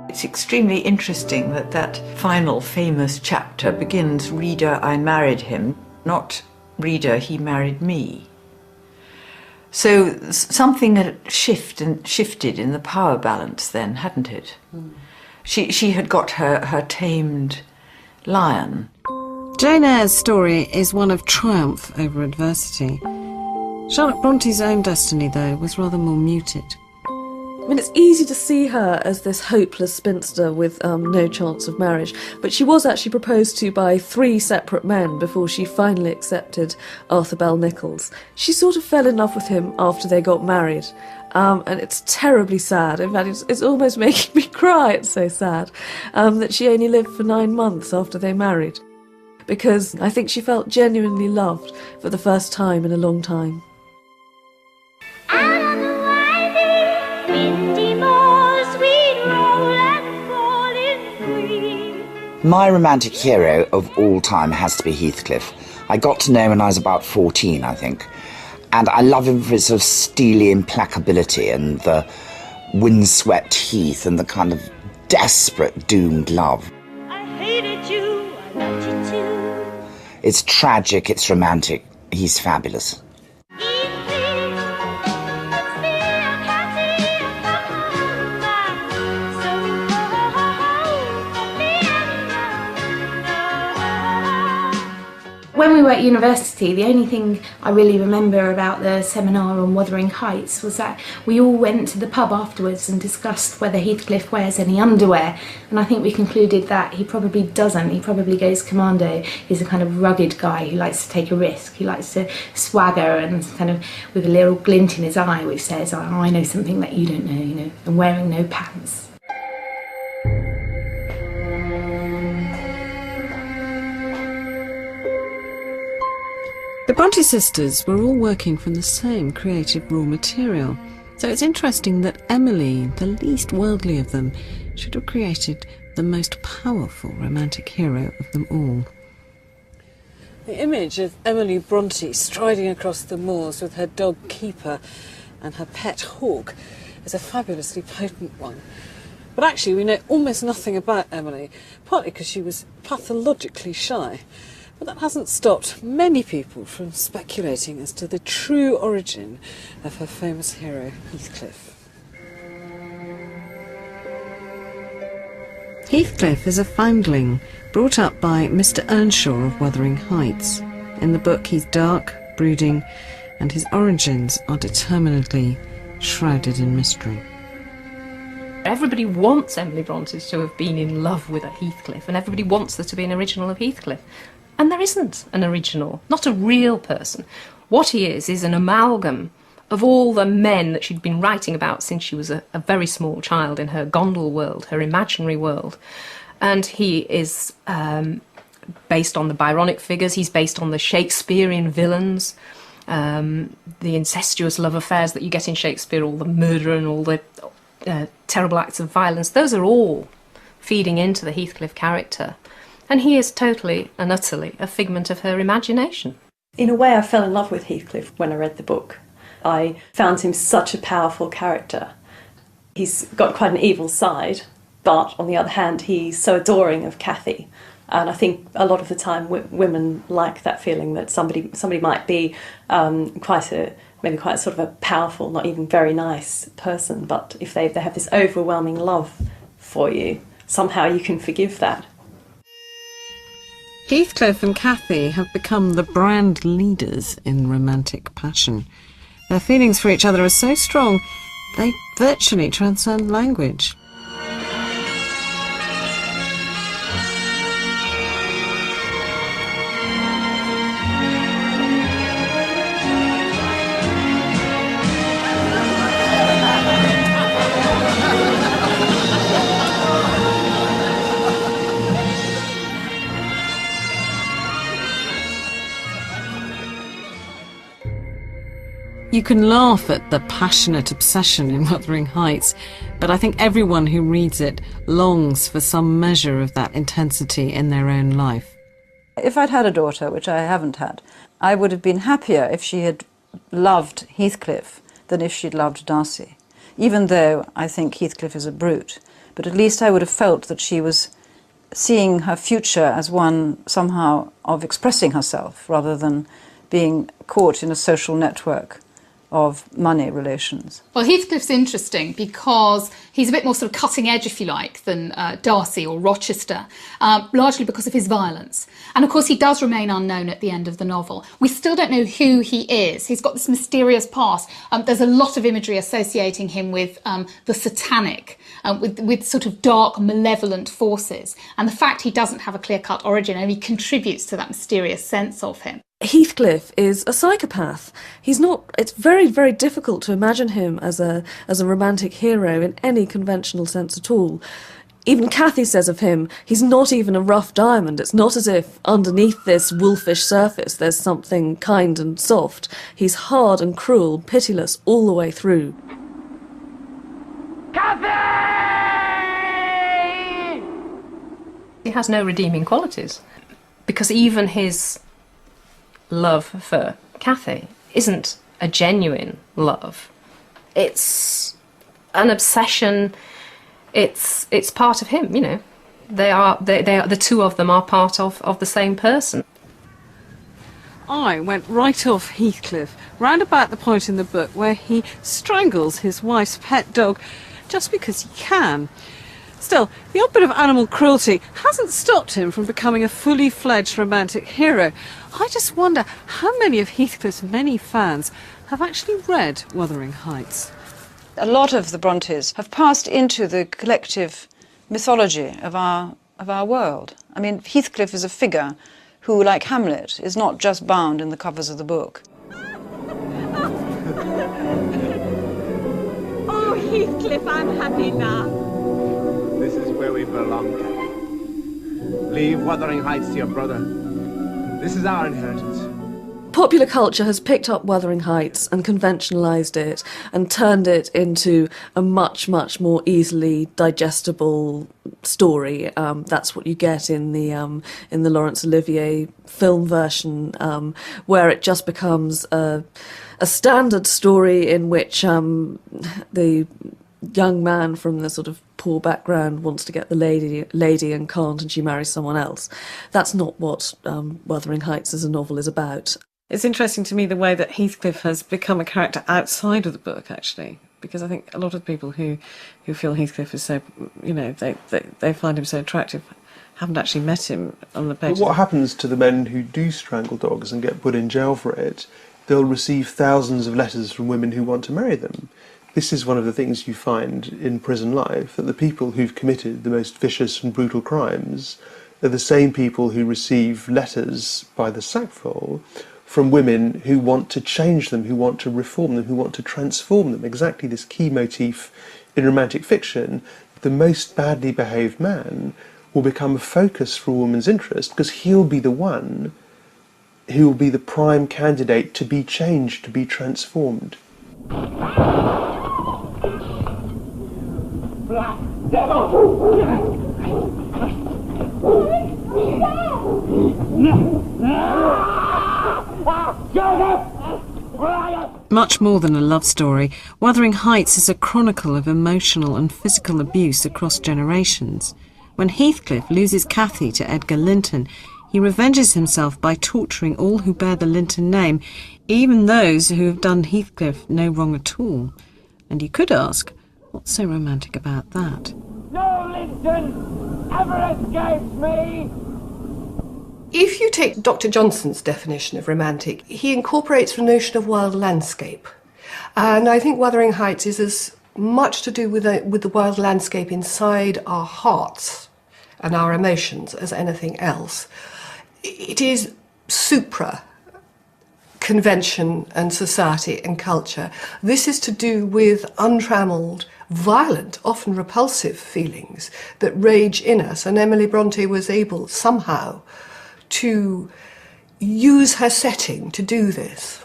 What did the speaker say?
It's extremely interesting that that final famous chapter begins, "Reader, I married him," not "Reader, he married me." So something had shifted in the power balance then, hadn't it? She had got her tamed lion. Jane Eyre's story is one of triumph over adversity. Charlotte Bronte's own destiny, though, was rather more muted. I mean, it's easy to see her as this hopeless spinster with no chance of marriage, but she was actually proposed to by 3 separate men before she finally accepted Arthur Bell Nicholls. She sort of fell in love with him after they got married, and it's terribly sad. In fact, it's almost making me cry, it's so sad, that she only lived for 9 months after they married, because I think she felt genuinely loved for the first time in a long time. My romantic hero of all time has to be Heathcliff. I got to know him when I was about 14, I think. And I love him for his sort of steely implacability and the windswept heath and the kind of desperate, doomed love. I hated you, I loved you too. It's tragic, it's romantic. He's fabulous. When we were at university, the only thing I really remember about the seminar on Wuthering Heights was that we all went to the pub afterwards and discussed whether Heathcliff wears any underwear, and I think we concluded that he probably doesn't. He probably goes commando. He's a kind of rugged guy who likes to take a risk. He likes to swagger and kind of with a little glint in his eye which says, "Oh, I know something that you don't know, and wearing no pants." The Bronte sisters were all working from the same creative raw material, so it's interesting that Emily, the least worldly of them, should have created the most powerful romantic hero of them all. The image of Emily Bronte striding across the moors with her dog Keeper and her pet hawk is a fabulously potent one. But actually we know almost nothing about Emily, partly because she was pathologically shy. But that hasn't stopped many people from speculating as to the true origin of her famous hero, Heathcliff. Heathcliff is a foundling brought up by Mr. Earnshaw of Wuthering Heights. In the book he's dark, brooding, and his origins are determinedly shrouded in mystery. Everybody wants Emily Bronte to have been in love with a Heathcliff, and everybody wants there to be an original of Heathcliff. And there isn't an original, not a real person. What he is an amalgam of all the men that she'd been writing about since she was a very small child in her Gondel world, her imaginary world. And he is based on the Byronic figures, he's based on the Shakespearean villains, the incestuous love affairs that you get in Shakespeare, all the murder and all the terrible acts of violence. Those are all feeding into the Heathcliff character. And he is totally and utterly a figment of her imagination. In a way, I fell in love with Heathcliff when I read the book. I found him such a powerful character. He's got quite an evil side, but on the other hand, he's so adoring of Cathy. And I think a lot of the time women like that feeling that somebody might be quite a sort of a powerful, not even very nice person, but if they have this overwhelming love for you, somehow you can forgive that. Heathcliff and Cathy have become the brand leaders in romantic passion. Their feelings for each other are so strong, they virtually transcend language. You can laugh at the passionate obsession in Wuthering Heights, but I think everyone who reads it longs for some measure of that intensity in their own life. If I'd had a daughter, which I haven't had, I would have been happier if she had loved Heathcliff than if she'd loved Darcy. Even though I think Heathcliff is a brute, but at least I would have felt that she was seeing her future as one somehow of expressing herself rather than being caught in a social network of money relations. Well, Heathcliff's interesting because he's a bit more sort of cutting edge, if you like, than Darcy or Rochester, largely because of his violence. And of course, he does remain unknown at the end of the novel. We still don't know who he is. He's got this mysterious past. There's a lot of imagery associating him with the satanic, with sort of dark, malevolent forces. And the fact he doesn't have a clear-cut origin only contributes to that mysterious sense of him. Heathcliff is a psychopath. He's not. It's very, very difficult to imagine him as a romantic hero in any conventional sense at all. Even Cathy says of him, he's not even a rough diamond. It's not as if underneath this wolfish surface there's something kind and soft. He's hard and cruel, pitiless all the way through. Cathy! He has no redeeming qualities, because even his love for Cathy isn't a genuine love. It's an obsession. It's part of him, you know. They are the two of them are part of the same person. I went right off Heathcliff, round about the point in the book where he strangles his wife's pet dog just because he can. Still, the odd bit of animal cruelty hasn't stopped him from becoming a fully fledged romantic hero. I just wonder how many of Heathcliff's many fans have actually read Wuthering Heights. A lot of the Brontes have passed into the collective mythology of our world. I mean, Heathcliff is a figure who, like Hamlet, is not just bound in the covers of the book. Oh, Heathcliff, I'm happy now. This is where we belong, Cathy. Leave Wuthering Heights to your brother. This is our inheritance. Popular culture has picked up Wuthering Heights and conventionalised it and turned it into a much, much more easily digestible story. That's what you get in the Laurence Olivier film version, where it just becomes a standard story in which the young man from the sort of poor background wants to get the lady and can't, and she marries someone else. That's not what Wuthering Heights as a novel is about. It's interesting to me the way that Heathcliff has become a character outside of the book, actually, because I think a lot of people who feel Heathcliff is so, you know, they find him so attractive, haven't actually met him on the page. But what happens to the men who do strangle dogs and get put in jail for it? They'll receive thousands of letters from women who want to marry them. This is one of the things you find in prison life, that the people who've committed the most vicious and brutal crimes are the same people who receive letters by the sackful from women who want to change them, who want to reform them, who want to transform them. Exactly this key motif in romantic fiction. The most badly behaved man will become a focus for a woman's interest because he'll be the one who will be the prime candidate to be changed, to be transformed. Black devil! Much more than a love story, Wuthering Heights is a chronicle of emotional and physical abuse across generations. When Heathcliff loses Cathy to Edgar Linton, he revenges himself by torturing all who bear the Linton name, even those who have done Heathcliff no wrong at all. And you could ask, what's so romantic about that? No Linton ever escapes me! If you take Dr. Johnson's definition of romantic, he incorporates the notion of wild landscape. And I think Wuthering Heights is as much to do with the wild landscape inside our hearts and our emotions as anything else. It is supra convention and society and culture. This is to do with untrammelled, violent, often repulsive feelings that rage in us, and Emily Bronte was able somehow to use her setting to do this.